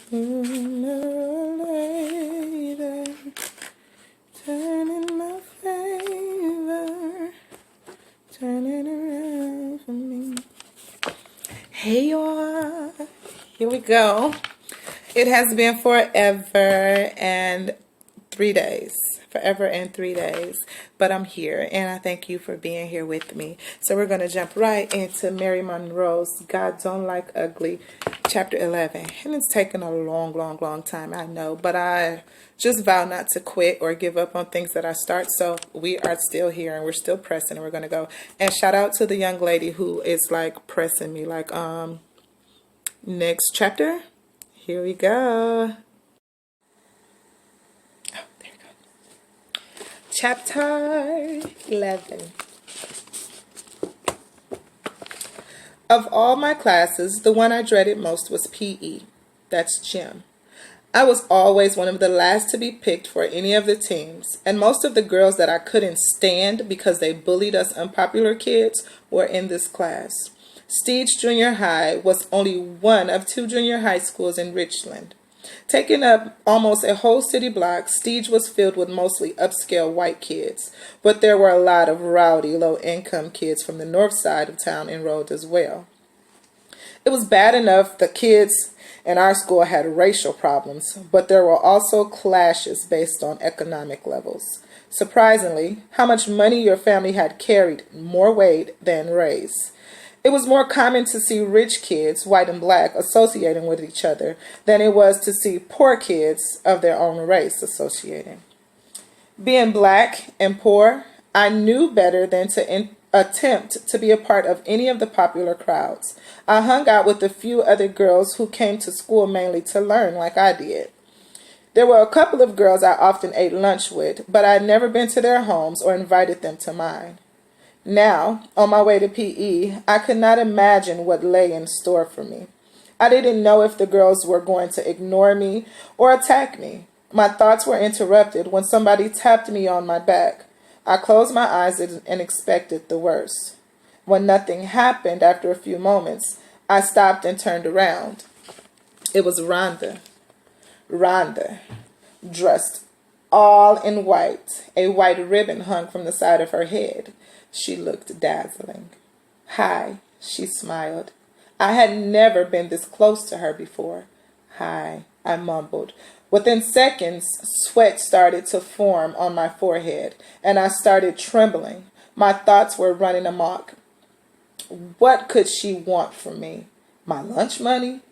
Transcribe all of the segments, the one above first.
Sooner or later, turn in my favor, turn it around for me. Hey y'all, here we go. It has been forever and 3 days. Forever and 3 days. But I'm here, and I thank you for being here with me. So we're going to jump right into Mary Monroe's God Don't Like Ugly, chapter 11. And it's taken a long time, I know. But I just vow not to quit or give up on things that I start. So we are still here, and we're still pressing, and we're going to go. And shout out to the young lady who is, like, pressing me, like, next chapter. Here we go. Chapter 11. Of all my classes, the one I dreaded most was PE. That's gym. I was always one of the last to be picked for any of the teams, and most of the girls that I couldn't stand because they bullied us unpopular kids were in this class. Stige Junior High was only one of 2 junior high schools in Richland. Taking up almost a whole city block, Stige was filled with mostly upscale white kids, but there were a lot of rowdy, low-income kids from the north side of town enrolled as well. It was bad enough the kids in our school had racial problems, but there were also clashes based on economic levels. Surprisingly, how much money your family had carried more weight than race. It was more common to see rich kids, white and black, associating with each other than it was to see poor kids of their own race associating. Being black and poor, I knew better than to attempt to be a part of any of the popular crowds. I hung out with a few other girls who came to school mainly to learn like I did. There were a couple of girls I often ate lunch with, but I had never been to their homes or invited them to mine. Now, on my way to PE, I could not imagine what lay in store for me. I didn't know if the girls were going to ignore me or attack me. My thoughts were interrupted when somebody tapped me on my back. I closed my eyes and expected the worst. When nothing happened after a few moments, I stopped and turned around. It was Rhonda. Rhonda, dressed all in white. A white ribbon hung from the side of her head. She looked dazzling. Hi, she smiled. I had never been this close to her before. Hi, I mumbled. Within seconds, sweat started to form on my forehead, and I started trembling. My thoughts were running amok. What could she want from me? My lunch money?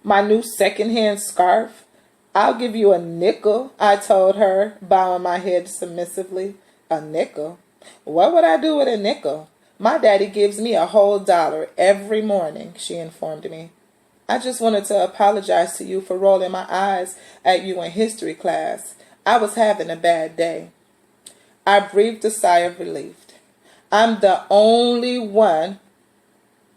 My new secondhand scarf? I'll give you a nickel, I told her, bowing my head submissively. A nickel? What would I do with a nickel? My daddy gives me a whole $1 every morning, she informed me. I just wanted to apologize to you for rolling my eyes at you in history class. I was having a bad day. I breathed a sigh of relief. I'm the only one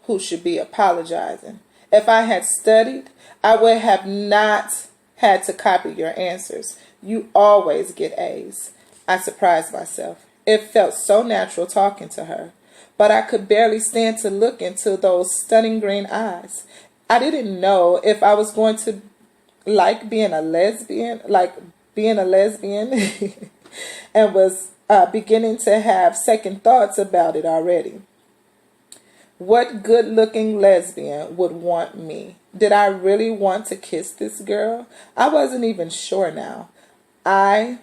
who should be apologizing. If I had studied, I would have not had to copy your answers. You always get A's. I surprised myself. It felt so natural talking to her, but I could barely stand to look into those stunning green eyes. I didn't know if I was going to like being a lesbian, and was beginning to have second thoughts about it already. What good-looking lesbian would want me? Did I really want to kiss this girl? I wasn't even sure now. I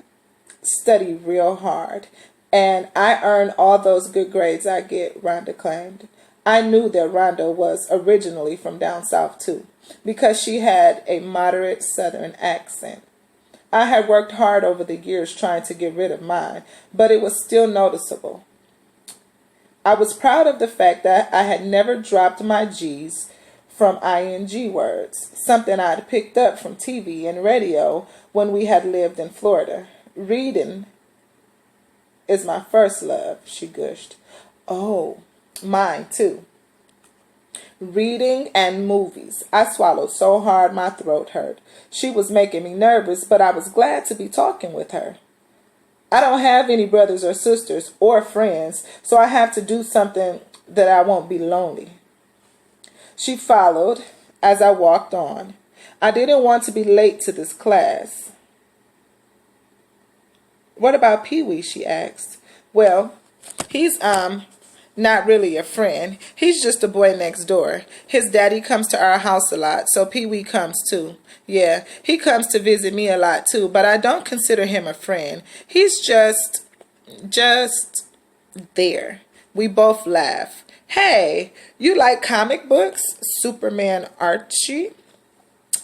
study real hard, and I earn all those good grades I get, Rhonda claimed. I knew that Rhonda was originally from down south, too, because she had a moderate southern accent. I had worked hard over the years trying to get rid of mine, but it was still noticeable. I was proud of the fact that I had never dropped my G's from ing words, something I had picked up from TV and radio when we had lived in Florida. Reading is my first love, she gushed. Oh, mine too. Reading and movies. I swallowed so hard my throat hurt. She was making me nervous, but I was glad to be talking with her. I don't have any brothers or sisters or friends, so I have to do something that I won't be lonely. She followed as I walked on. I didn't want to be late to this class. What about Pee-wee? She asked. Well, he's not really a friend. He's just a boy next door. His daddy comes to our house a lot, so Pee-wee comes too. Yeah, he comes to visit me a lot too, but I don't consider him a friend. He's just there. We both laugh. Hey, you like comic books? Superman Archie?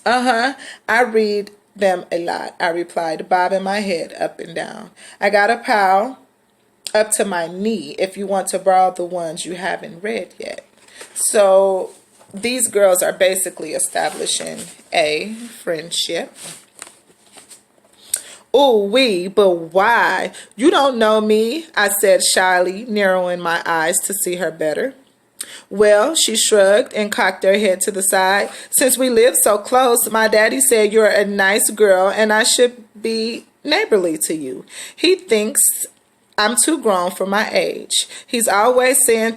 Uh-huh. I read them a lot, I replied, bobbing my head up and down. I got a pile up to my knee if you want to borrow the ones you haven't read yet. So these girls are basically establishing a friendship. Ooh, but why? You don't know me, I said shyly, narrowing my eyes to see her better. Well, she shrugged and cocked her head to the side. Since we live so close, my daddy said you're a nice girl and I should be neighborly to you. He thinks I'm too grown for my age. He's always trying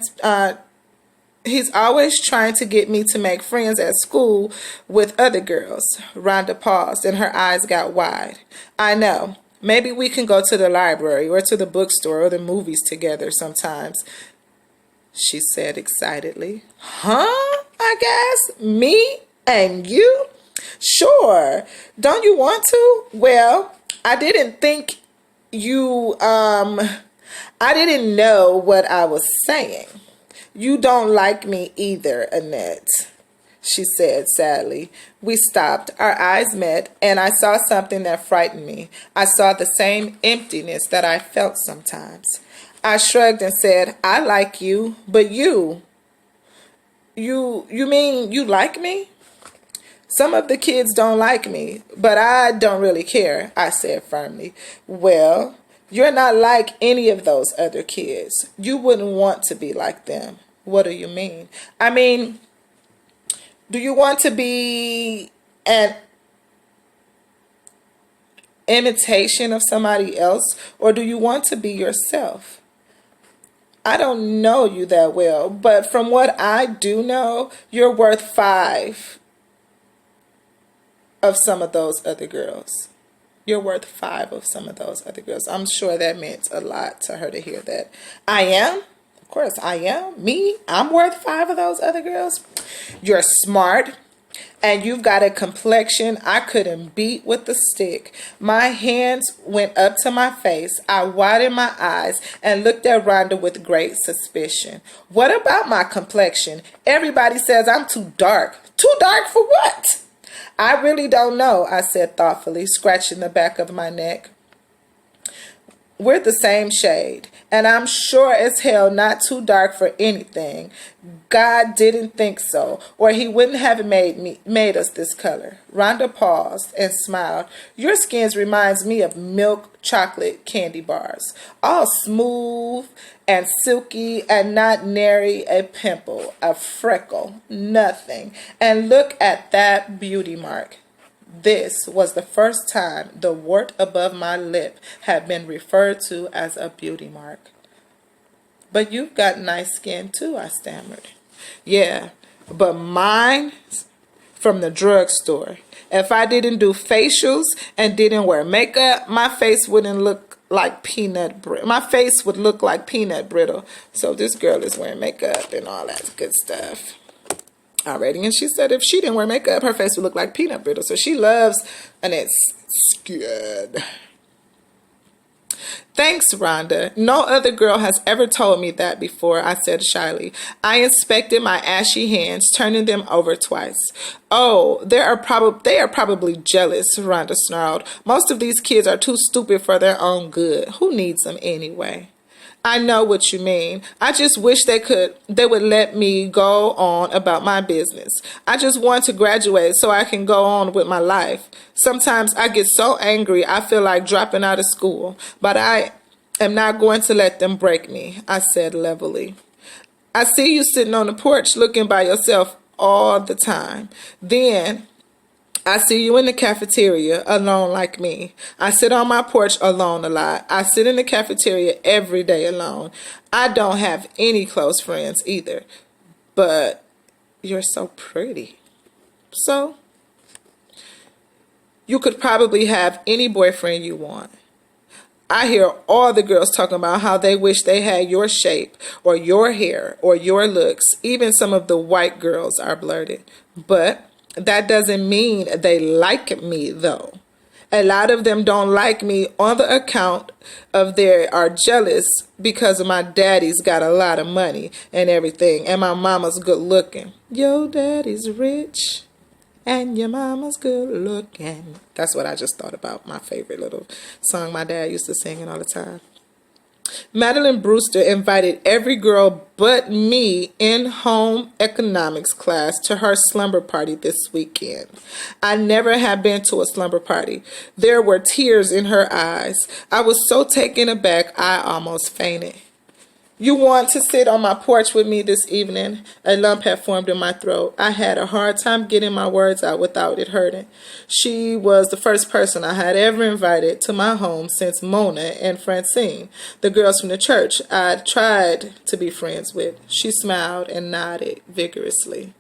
to get me to make friends at school with other girls. Rhonda paused and her eyes got wide. I know. Maybe we can go to the library or to the bookstore or the movies together sometimes, she said excitedly. Huh? I guess? Me and you? Sure. Don't you want to? Well, I didn't know what I was saying. You don't like me either, Annette, she said sadly. We stopped. Our eyes met, and I saw something that frightened me. I saw the same emptiness that I felt sometimes. I shrugged and said, I like you, but you mean you like me? Some of the kids don't like me, but I don't really care, I said firmly. Well, you're not like any of those other kids. You wouldn't want to be like them. What do you mean? I mean, do you want to be an imitation of somebody else, or do you want to be yourself? I don't know you that well, but from what I do know, you're worth 5 of some of those other girls. You're worth 5 of some of those other girls. I'm sure that meant a lot to her to hear that. I am? Of course I am. Me? I'm worth 5 of those other girls? You're smart. And you've got a complexion I couldn't beat with a stick. My hands went up to my face. I widened my eyes and looked at Rhonda with great suspicion. What about my complexion? Everybody says I'm too dark. Too dark for what? I really don't know, I said thoughtfully, scratching the back of my neck. We're the same shade, and I'm sure as hell not too dark for anything. God didn't think so, or he wouldn't have made us this color. Rhonda paused and smiled. Your skin reminds me of milk chocolate candy bars, all smooth and silky and not nary a pimple, a freckle, nothing. And look at that beauty mark. This was the first time the wart above my lip had been referred to as a beauty mark. But you've got nice skin too, I stammered. Yeah, but mine's from the drugstore. If I didn't do facials and didn't wear makeup, my face wouldn't look like peanut brittle. My face would look like peanut brittle. So this girl is wearing makeup and all that good stuff already. And she said if she didn't wear makeup, her face would look like peanut brittle. So she loves Annette's skin. Thanks, Rhonda. No other girl has ever told me that before, I said shyly. I inspected my ashy hands, turning them over twice. Oh, they are probably jealous, Rhonda snarled. Most of these kids are too stupid for their own good. Who needs them anyway? I know what you mean. I just wish they would let me go on about my business. I just want to graduate so I can go on with my life. Sometimes I get so angry I feel like dropping out of school, but I am not going to let them break me, I said levelly. I see you sitting on the porch looking by yourself all the time. Then I see you in the cafeteria alone like me. I sit on my porch alone a lot. I sit in the cafeteria every day alone. I don't have any close friends either. But you're so pretty. So You could probably have any boyfriend you want. I hear all the girls talking about how they wish they had your shape or your hair or your looks. Even some of the white girls are blurted. But that doesn't mean they like me, though. A lot of them don't like me on the account of they are jealous because my daddy's got a lot of money and everything, and my mama's good looking. Your daddy's rich and your mama's good looking. That's what I just thought about. My favorite little song my dad used to sing it all the time. Madeline Brewster invited every girl but me in home economics class to her slumber party this weekend. I never had been to a slumber party. There were tears in her eyes. I was so taken aback I almost fainted. You want to sit on my porch with me this evening? A lump had formed in my throat. I had a hard time getting my words out without it hurting. She was the first person I had ever invited to my home since Mona and Francine, the girls from the church I'd tried to be friends with. She smiled and nodded vigorously.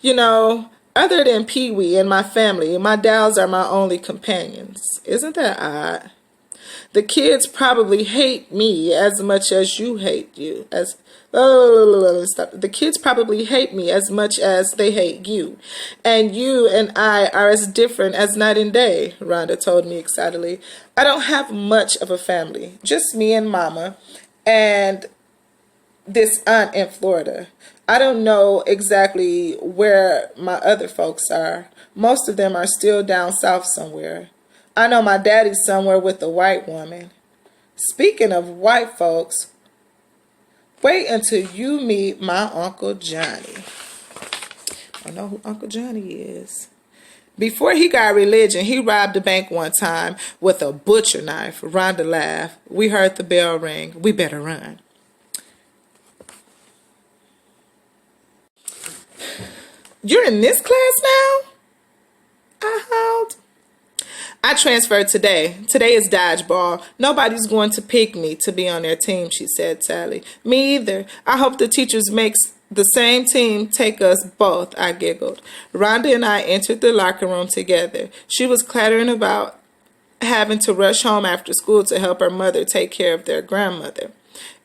You know, other than Pee-wee and my family, my dolls are my only companions. Isn't that odd? The kids probably hate me as much as you hate you. The kids probably hate me as much as they hate you. And you and I are as different as night and day, Rhonda told me excitedly. I don't have much of a family, just me and Mama and this aunt in Florida. I don't know exactly where my other folks are. Most of them are still down south somewhere. I know my daddy's somewhere with a white woman. Speaking of white folks, wait until you meet my Uncle Johnny. I know who Uncle Johnny is. Before he got religion, he robbed a bank one time with a butcher knife. Rhonda laughed. We heard the bell ring. We better run. You're in this class now? I howled. I transferred today. Today is dodgeball. Nobody's going to pick me to be on their team, she said sadly. Me either. I hope the teachers make the same team take us both, I giggled. Rhonda and I entered the locker room together. She was clattering about having to rush home after school to help her mother take care of their grandmother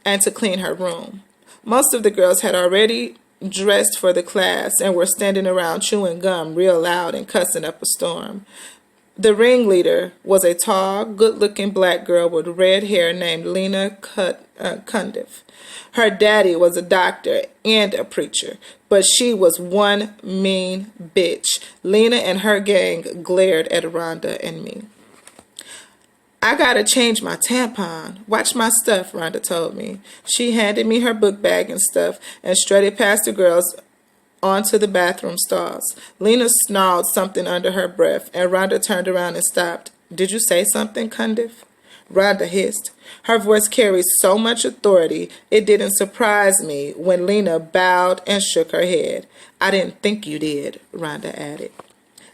and to clean her room. Most of the girls had already dressed for the class and were standing around chewing gum real loud and cussing up a storm. The ringleader was a tall, good-looking black girl with red hair named Lena Cundiff. Her daddy was a doctor and a preacher, but she was one mean bitch. Lena and her gang glared at Rhonda and me. I gotta change my tampon. Watch my stuff, Rhonda told me. She handed me her book bag and stuff and strutted past the girls onto the bathroom stalls. Lena snarled something under her breath, and Rhonda turned around and stopped. Did you say something, Cundiff? Rhonda hissed. Her voice carried so much authority, it didn't surprise me when Lena bowed and shook her head. I didn't think you did, Rhonda added.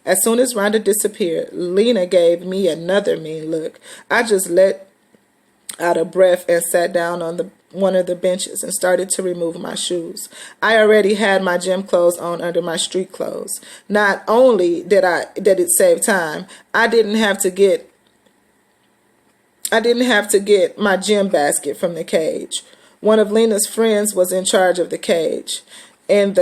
As soon as Rhonda disappeared, Lena gave me another mean look. I just let out of breath and sat down on one of the benches and started to remove my shoes. I already had my gym clothes on under my street clothes. Not only did it save time, I didn't have to get my gym basket from the cage. One of Lena's friends was in charge of the cage. In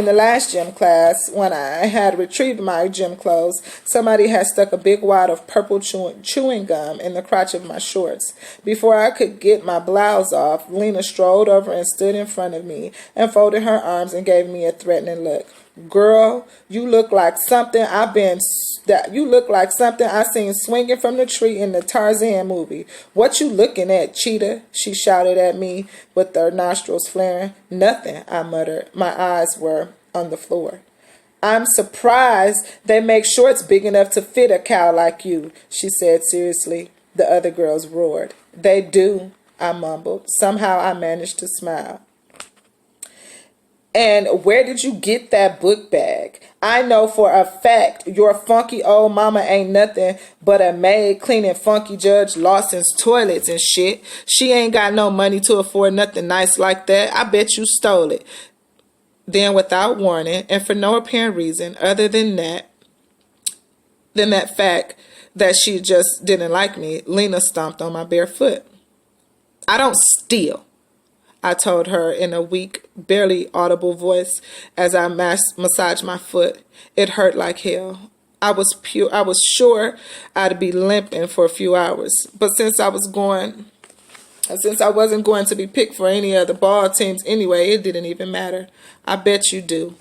the last gym class, when I had retrieved my gym clothes, somebody had stuck a big wad of purple chewing gum in the crotch of my shorts. Before I could get my blouse off, Lena strolled over and stood in front of me and folded her arms and gave me a threatening look. Girl, you look like something I seen swinging from the tree in the Tarzan movie. What you looking at, cheetah? She shouted at me with her nostrils flaring. Nothing, I muttered. My eyes were on the floor. I'm surprised they make shorts big enough to fit a cow like you, she said seriously. The other girls roared. They do, I mumbled. Somehow I managed to smile. And where did you get that book bag? I know for a fact your funky old mama ain't nothing but a maid cleaning funky Judge Lawson's toilets and shit. She ain't got no money to afford nothing nice like that. I bet you stole it. Then, without warning, and for no apparent reason other than that fact that she just didn't like me, Lena stomped on my bare foot. I don't steal, I told her in a weak, barely audible voice as I massaged my foot. It hurt like hell. I was sure I'd be limping for a few hours, but since I wasn't going to be picked for any of the ball teams anyway, it didn't even matter. I bet you do.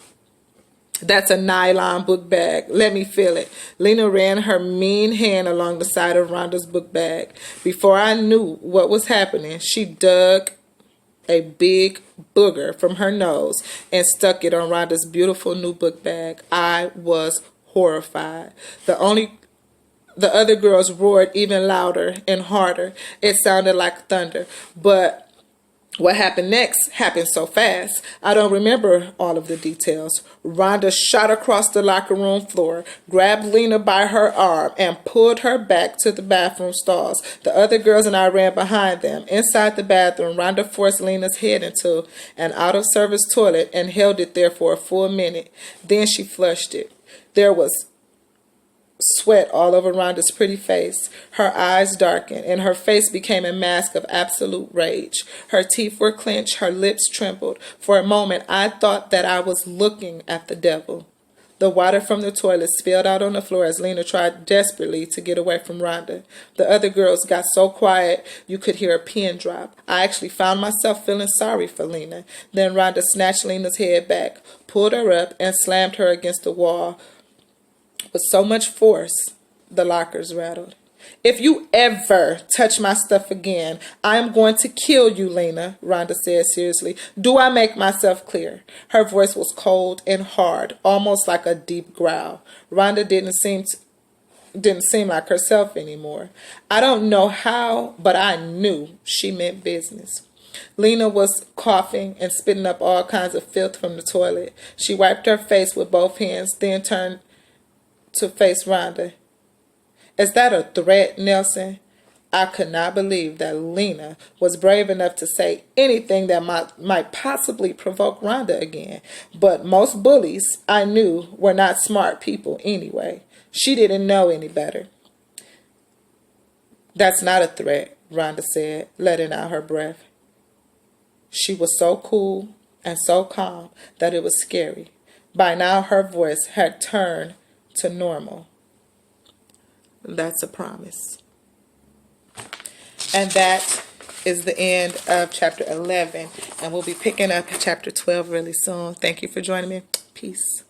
That's a nylon book bag. Let me feel it. Lena ran her mean hand along the side of Rhonda's book bag. Before I knew what was happening, she dug a big booger from her nose and stuck it on Rhonda's beautiful new book bag. I was horrified. The other girls roared even louder and harder. It sounded like thunder. But what happened next happened so fast, I don't remember all of the details. Rhonda shot across the locker room floor, grabbed Lena by her arm, and pulled her back to the bathroom stalls. The other girls and I ran behind them. Inside the bathroom, Rhonda forced Lena's head into an out-of-service toilet and held it there for a full minute. Then she flushed it. There was sweat all over Rhonda's pretty face. Her eyes darkened, and her face became a mask of absolute rage. Her teeth were clenched, her lips trembled. For a moment, I thought that I was looking at the devil. The water from the toilet spilled out on the floor as Lena tried desperately to get away from Rhonda. The other girls got so quiet you could hear a pin drop. I actually found myself feeling sorry for Lena. Then Rhonda snatched Lena's head back, pulled her up, and slammed her against the wall. With so much force, the lockers rattled. If you ever touch my stuff again, I am going to kill you, Lena, Rhonda said seriously. Do I make myself clear? Her voice was cold and hard, almost like a deep growl. Rhonda didn't seem like herself anymore. I don't know how, but I knew she meant business. Lena was coughing and spitting up all kinds of filth from the toilet. She wiped her face with both hands, then turned to face Rhonda. Is that a threat, Nelson? I could not believe that Lena was brave enough to say anything that might possibly provoke Rhonda again. But most bullies I knew were not smart people anyway. She didn't know any better. That's not a threat, Rhonda said, letting out her breath. She was so cool and so calm that it was scary. By now her voice had turned to normal. That's a promise. And that is the end of chapter 11. And we'll be picking up chapter 12 really soon. Thank you for joining me. Peace.